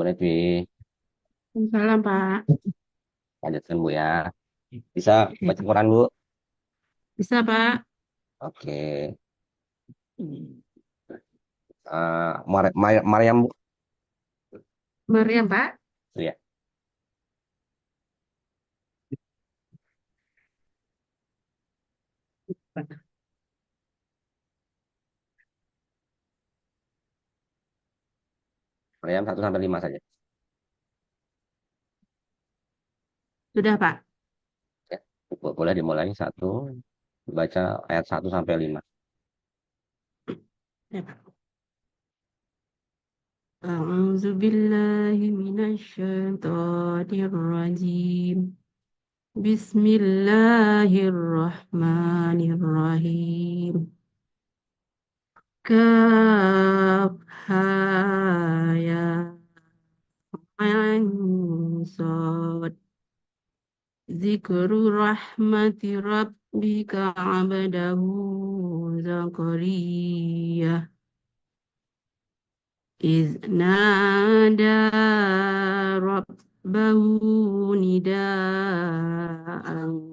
Lutfi. Salam, Pak. Lanjutkan Bu ya. Bisa Ya, baca Quran Bu? bisa, Pak. Oke. Maryam Bu. Maryam, Pak. Tuh ya. Maryam 1 sampai 5 saja. Sudah, Pak. Ya. Boleh dimulai satu. Baca ayat 1 sampai 5. Ya, Pak. A'udzu billahi minasyaitonir rajim. Bismillahirrahmanirrahim. Kaf ha ya ain sad. Zikru rahmati rabbika abdahu Zakaria. إذ نادى ربه نداء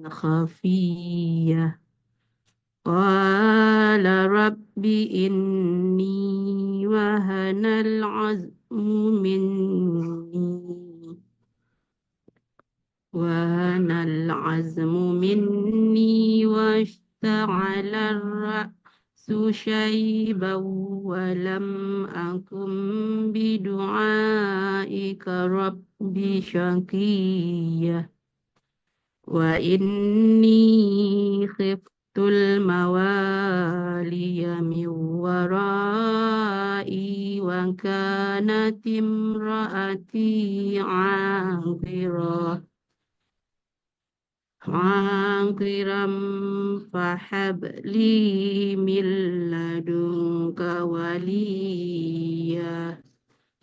خفيا قال رب إني وهن العزم مني وهن العزم مني واشتعل الرأس شيبا ولم أكن بدعائك رب شقيا وإني خفت الموالي من ورائي وكانت امرأتي عاقرا عاقرا فهب لي من لدنك وليا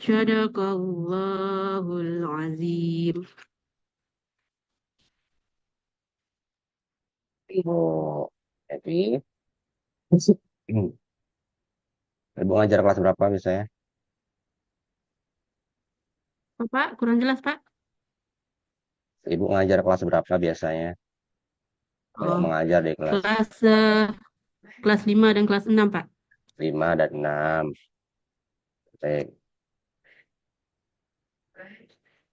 صدق الله العظيم. Ibu Evi. Hmm. Ibu ngajar kelas berapa misalnya? Pak, kurang jelas, Pak. Ibu ngajar kelas berapa biasanya? Kalau Oh, mengajar di kelas kelas kelas 5 dan kelas 6, Pak. 5 dan 6. Baik.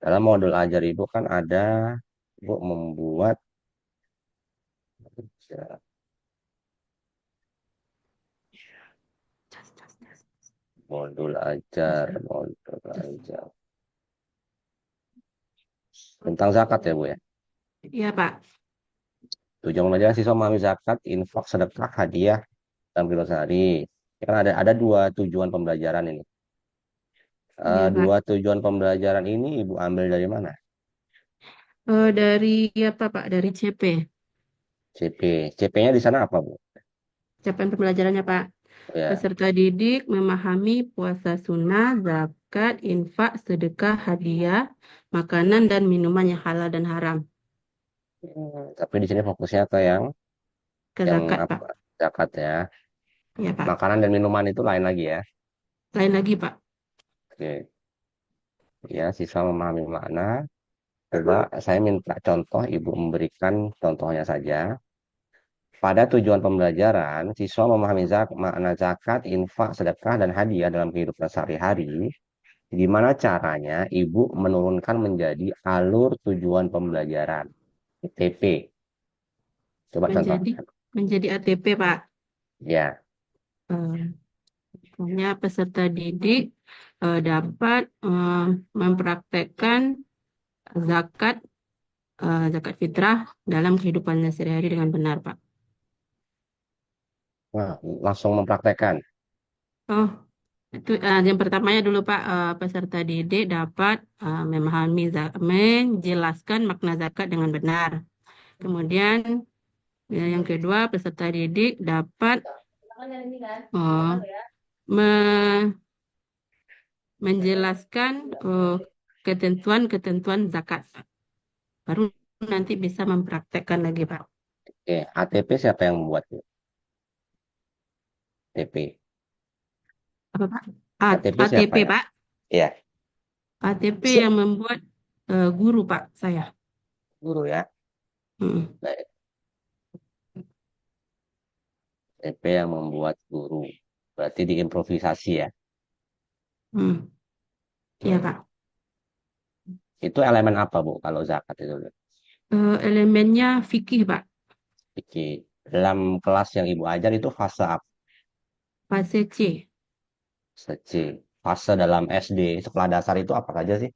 Dalam modul ajar Ibu kan ada Ibu membuat ya, modul ajar tentang zakat ya Bu ya. Iya, Pak. Tujuan pembelajaran siswa memahami zakat, infak, sedekah, hadiah, dalam kehidupan sehari. Ya kan ada dua tujuan pembelajaran ini. Iya, Dua Pak. tujuan pembelajaran ini Ibu ambil dari mana? Dari apa, Pak? Dari CP. CP. CP-nya di sana apa Bu? Capaian pembelajarannya, Pak. Ya. Peserta didik memahami puasa sunnah, zakat, infak, sedekah, hadiah, makanan, dan minuman yang halal dan haram. Tapi di sini fokusnya ke yang Ke yang zakat, Pak. apa? Zakat ya. Ya, Pak. Makanan dan minuman itu lain lagi ya. Lain lagi, Pak. Oke. Ya, siswa memahami makna. Coba saya minta contoh, Ibu memberikan contohnya saja. Pada tujuan pembelajaran, siswa memahami makna zakat, infak, sedekah, dan hadiah dalam kehidupan sehari-hari. Gimana caranya Ibu menurunkan menjadi alur tujuan pembelajaran? TP. Coba Menjadi contohkan. menjadi ATP, Pak. Ya. Eh, Pokoknya peserta didik dapat mempraktekkan zakat zakat fitrah dalam kehidupannya sehari-hari dengan benar, Pak. Nah, langsung mempraktekkan. Oh, itu yang pertamanya dulu Pak, peserta didik dapat menjelaskan makna zakat dengan benar. Kemudian yang kedua peserta didik dapat eh, me- menjelaskan ketentuan-ketentuan zakat. Baru nanti bisa mempraktekkan lagi Pak. Oke, ATP siapa yang membuat? TP. Apa Pak? ATP siapa ATP ya? Pak. Iya. ATP yang membuat guru Pak saya. Guru ya. Hmm. Baik. TP yang membuat guru. Berarti diimprovisasi ya. Hmm. Iya Hmm. Pak. Itu elemen apa Bu kalau zakat itu? Elemennya fikih Pak. Oke. Dalam kelas yang Ibu ajar itu fase apa? Fase C. Fase C. Fase dalam SD, sekolah dasar itu apa saja sih?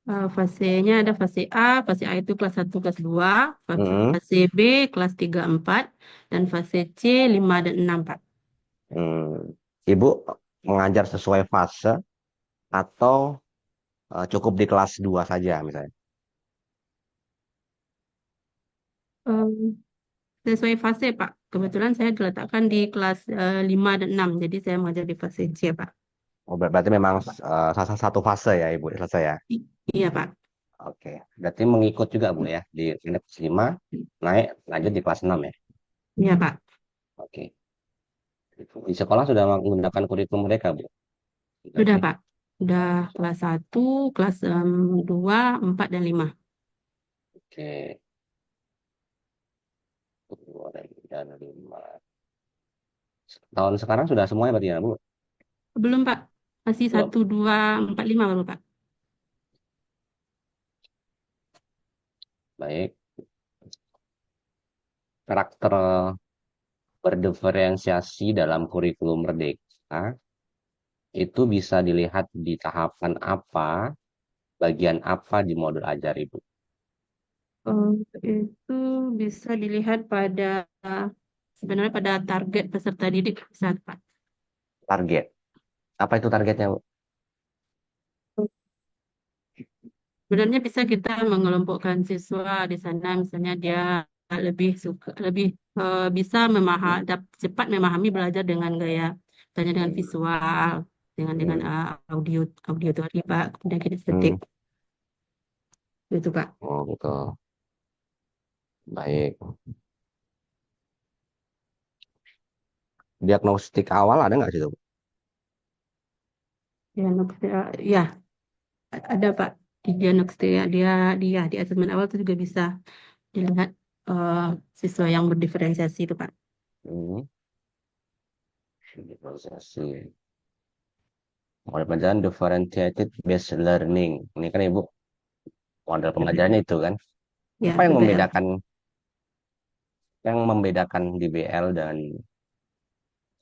Fasenya ada fase A. Fase A itu kelas 1, kelas 2. Hmm. Fase B kelas 3, 4. Dan fase C 5 dan 6 Pak. Hmm. Ibu mengajar sesuai fase atau cukup di kelas 2 saja misalnya? Eh, Sesuai fase Pak. Kebetulan saya diletakkan di kelas 5 dan 6. Jadi saya mengajar di fase C Pak. Oh, berarti memang satu fase ya Ibu selesai ya? Iya Pak. Oke. Berarti mengikut juga Bu ya di kelas 5 naik lanjut di kelas 6 ya? Iya Pak. Oke. Di sekolah sudah menggunakan kurikulum mereka Bu? Sudah Berarti. Pak. Sudah kelas 1, kelas 2, 4, dan 5. Oke. Dua dan lima. Tahun sekarang sudah semuanya berarti ya Bu? Belum Pak. Masih Belum. 1, 2, 4, 5 baru Pak. Baik. Karakter berdiferensiasi dalam kurikulum Merdeka itu bisa dilihat di tahapan apa, bagian apa di modul ajar Ibu. Eh, itu bisa dilihat pada sebenarnya pada target peserta didik bisa Pak. Target. Apa itu targetnya Bu? Sebenarnya bisa kita mengelompokkan siswa di sana, misalnya dia lebih bisa cepat memahami belajar dengan gaya, misalnya dengan Hmm. visual, dengan Hmm. audio audiotori Pak, kemudian kinestetik Hmm. itu Pak. Oh gitu. Baik. Diagnostik awal ada nggak sih Bu? Ya, ada Pak di diagnostik dia di asesmen awal itu juga bisa dilihat eh, siswa yang berdiferensiasi itu Pak. Hmm. Proses model pembelajaran differentiated based learning. Ini kan Ibu model pembelajarannya itu kan. Ya, Apa PBL. yang membedakan DBL dan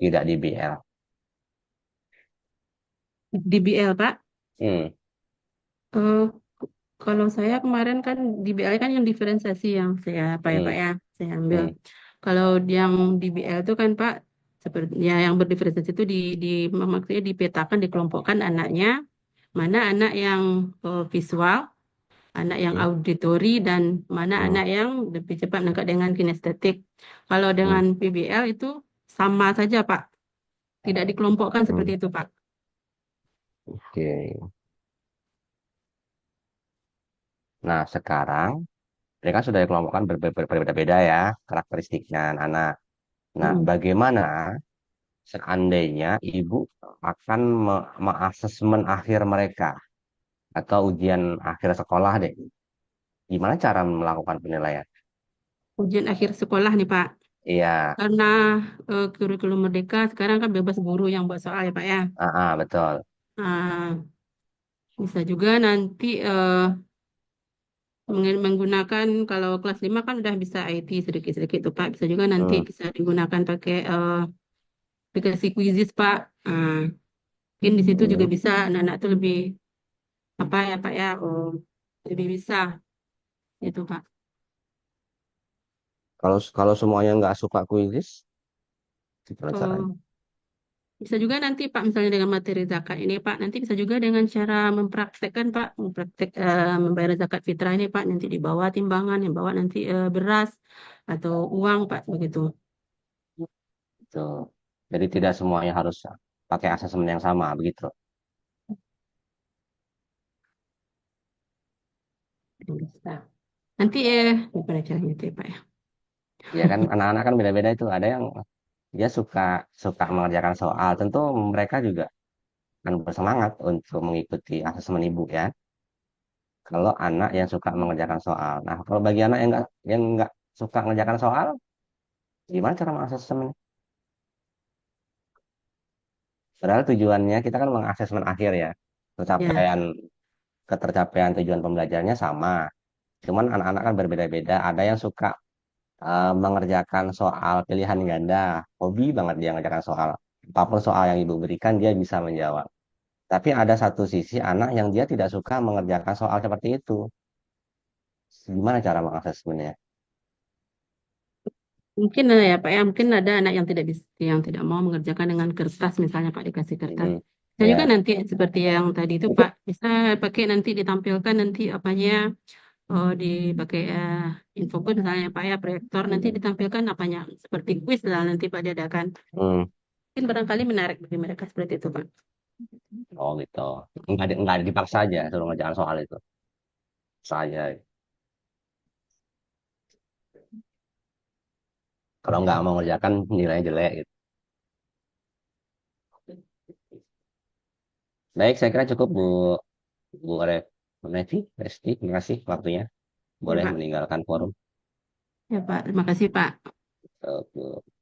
tidak DBL? DBL Pak. Hmm. Eh, Kalau saya kemarin kan di BL kan yang diferensiasi yang saya apa ya Pak Hmm. ya saya ambil. Hmm. Kalau yang di BL itu kan Pak seperti ya yang berdiferensiasi itu di maksudnya dipetakan dikelompokkan anaknya mana anak yang visual, anak yang Hmm. auditori dan mana Hmm. anak yang lebih cepat menangkap dengan kinestetik. Kalau Hmm. dengan PBL itu sama saja Pak, tidak dikelompokkan seperti Hmm. itu Pak. Oke. Nah, sekarang mereka sudah dikelompokkan berbeda-beda ya karakteristiknya anak. Nah, Mm. bagaimana seandainya ibu akan mengasesmen akhir mereka atau ujian akhir sekolah deh? Gimana cara melakukan penilaian? Ujian akhir sekolah nih Pak. Iya, Karena kurikulum Merdeka sekarang kan bebas guru yang buat soal ya Pak ya. betul. Ah, bisa juga nanti menggunakan kalau kelas 5 kan udah bisa IT sedikit-sedikit tuh Pak. Bisa juga nanti Hmm. bisa digunakan pakai aplikasi Quizizz Pak. Mungkin di situ juga Hmm. bisa anak-anak tuh lebih apa ya Pak ya, lebih bisa itu Pak. Kalau kalau semuanya nggak suka kuisis, gimana caranya? Eh, Bisa juga nanti Pak, misalnya dengan materi zakat ini Pak, nanti bisa juga dengan cara mempraktekkan Pak, membayar zakat fitrah ini Pak, nanti dibawa timbangan, yang bawa nanti beras atau uang Pak, begitu. Gitu. Jadi tidak semuanya harus pakai asesmen yang sama, begitu. Bisa. Nanti gimana caranya itu ya Pak ya? Ya kan anak-anak kan beda-beda itu. Ada yang dia suka suka mengerjakan soal. Tentu mereka juga akan bersemangat untuk mengikuti asesmen ibu ya. Kalau anak yang suka mengerjakan soal. Nah, kalau bagi anak yang nggak suka mengerjakan soal, gimana cara mengasesmennya? Padahal tujuannya kita kan mengasesmen akhir ya. Ya, Pencapaian ketercapaian tujuan pembelajarannya sama. Cuman anak-anak kan berbeda-beda. Ada yang suka mengerjakan soal pilihan ganda, hobi banget dia mengerjakan soal. Apapun soal yang ibu berikan dia bisa menjawab. Tapi ada satu sisi anak yang dia tidak suka mengerjakan soal seperti itu. Gimana cara mengasesmennya? mungkin ya Pak ya, mungkin ada anak yang tidak bisa, yang tidak mau mengerjakan dengan kertas, misalnya Pak dikasih kertas. Mm-mm. Bisa juga Ya, nanti seperti yang tadi itu Pak, bisa pakai nanti ditampilkan nanti apanya, dipakai infokus misalnya Pak ya, proyektor nanti ditampilkan apanya, seperti kuis lah nanti Pak diadakan. hmm. Mungkin barangkali menarik bagi mereka seperti itu Pak. Oh gitu. Nggak dipaksa aja suruh ngerjakan soal itu. Saya kalau nggak mau ngerjakan nilainya jelek gitu. Baik, saya kira cukup Bu Bu Revi, Resti, terima kasih waktunya. Ya Boleh Pak, meninggalkan forum. ya Pak, terima kasih Pak. Oke.